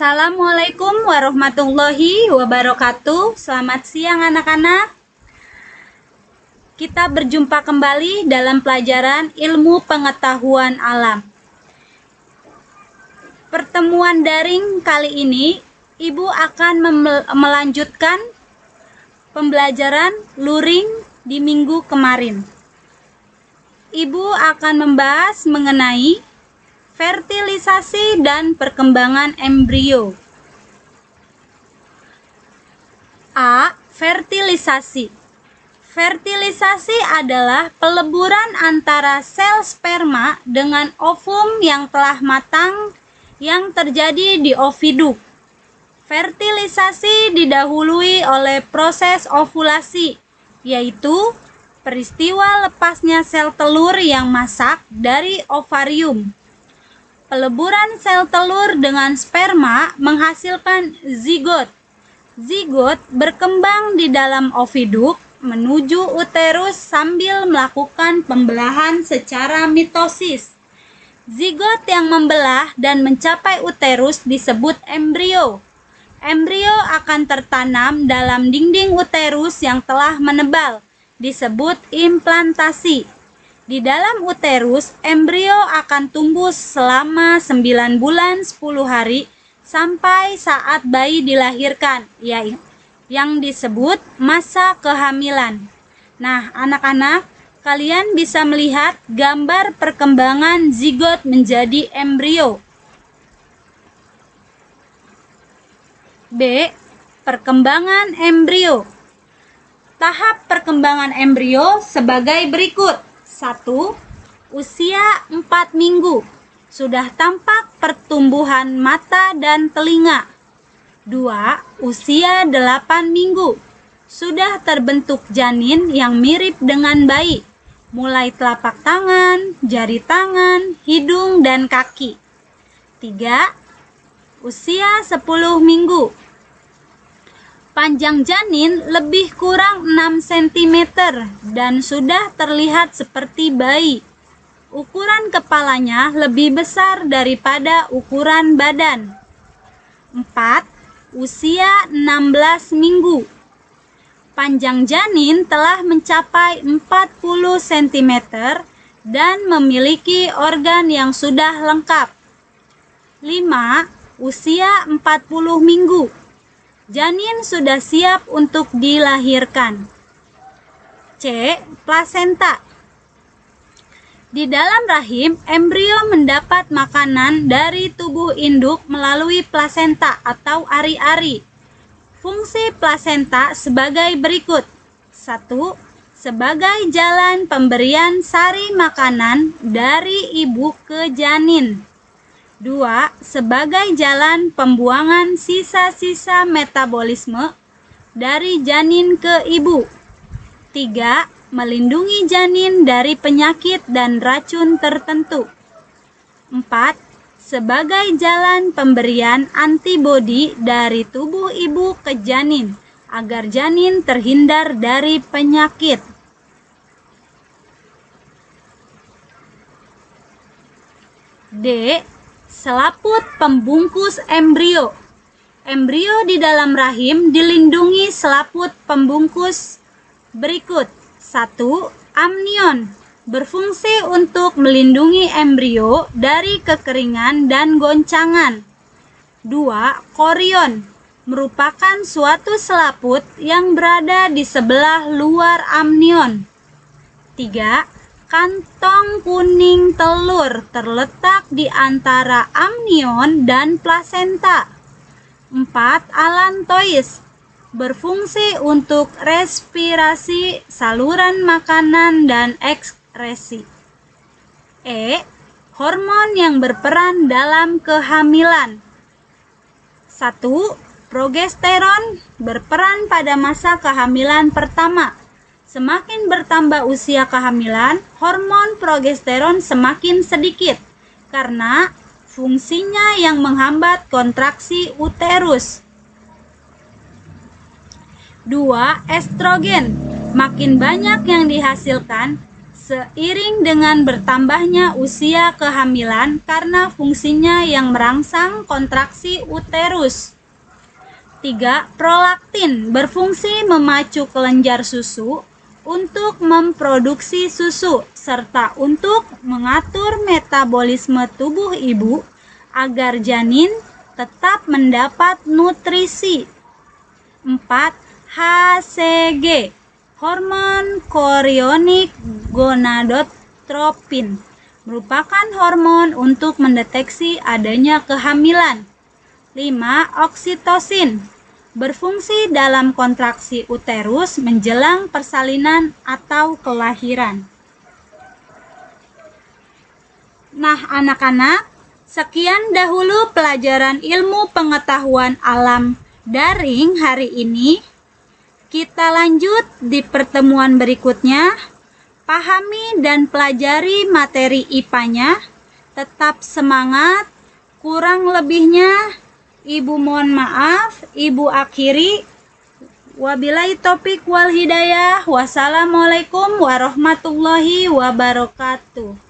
Assalamualaikum warahmatullahi wabarakatuh. Selamat siang anak-anak. Kita berjumpa kembali dalam pelajaran ilmu pengetahuan alam. Pertemuan daring kali ini, Ibu akan melanjutkan pembelajaran luring di minggu kemarin. Ibu akan membahas mengenai fertilisasi dan perkembangan embrio. A. Fertilisasi. Fertilisasi adalah peleburan antara sel sperma dengan ovum yang telah matang yang terjadi di oviduk. Fertilisasi didahului oleh proses ovulasi, yaitu peristiwa lepasnya sel telur yang masak dari ovarium. Peleburan sel telur dengan sperma menghasilkan zigot. Zigot berkembang di dalam oviduk menuju uterus sambil melakukan pembelahan secara mitosis. Zigot yang membelah dan mencapai uterus disebut embrio. Embrio akan tertanam dalam dinding uterus yang telah menebal, disebut implantasi. Di dalam uterus, embrio akan tumbuh selama 9 bulan 10 hari sampai saat bayi dilahirkan, yang disebut masa kehamilan. Nah, anak-anak, kalian bisa melihat gambar perkembangan zigot menjadi embrio. B. Perkembangan embrio. Tahap perkembangan embrio sebagai berikut. 1. Usia 4 minggu. Sudah tampak pertumbuhan mata dan telinga. 2. Usia 8 minggu. Sudah terbentuk janin yang mirip dengan bayi, mulai telapak tangan, jari tangan, hidung, dan kaki. 3. Usia 10 minggu. Panjang janin lebih kurang 6 cm dan sudah terlihat seperti bayi. Ukuran kepalanya lebih besar daripada ukuran badan. 4. Usia 16 minggu. Panjang janin telah mencapai 40 cm dan memiliki organ yang sudah lengkap. 5. Usia 40 minggu. Janin sudah siap untuk dilahirkan. C. Plasenta. Di dalam rahim, embrio mendapat makanan dari tubuh induk melalui plasenta atau ari-ari. Fungsi plasenta sebagai berikut. 1. Sebagai jalan pemberian sari makanan dari ibu ke janin. 2. Sebagai jalan pembuangan sisa-sisa metabolisme dari janin ke ibu. 3. Melindungi janin dari penyakit dan racun tertentu. 4. Sebagai jalan pemberian antibodi dari tubuh ibu ke janin agar janin terhindar dari penyakit. D. Selaput pembungkus embrio. Embrio di dalam rahim dilindungi selaput pembungkus berikut. 1. Amnion. Berfungsi untuk melindungi embrio dari kekeringan dan goncangan. 2. Korion. Merupakan suatu selaput yang berada di sebelah luar amnion. 3. Kantong kuning telur terletak di antara amnion dan plasenta. 4. Alantois. Berfungsi untuk respirasi, saluran makanan, dan ekskresi. E. Hormon yang berperan dalam kehamilan. 1. Progesteron berperan pada masa kehamilan pertama. Semakin bertambah usia kehamilan, hormon progesteron semakin sedikit karena fungsinya yang menghambat kontraksi uterus. 2. Estrogen. Makin banyak yang dihasilkan, seiring dengan bertambahnya usia kehamilan karena fungsinya yang merangsang kontraksi uterus. 3. Prolaktin berfungsi memacu kelenjar susu untuk memproduksi susu serta untuk mengatur metabolisme tubuh ibu agar janin tetap mendapat nutrisi. 4. HCG hormon chorionic gonadotropin merupakan hormon untuk mendeteksi adanya kehamilan. 5. Oksitosin berfungsi dalam kontraksi uterus menjelang persalinan atau kelahiran. Nah, anak-anak, sekian dahulu pelajaran ilmu pengetahuan alam daring hari ini. Kita lanjut di pertemuan berikutnya. Pahami dan pelajari materi IPA-nya. Tetap semangat. Kurang lebihnya Ibu mohon maaf, Ibu akhiri. Wabillahi taufik wal hidayah. Wassalamualaikum warahmatullahi wabarakatuh.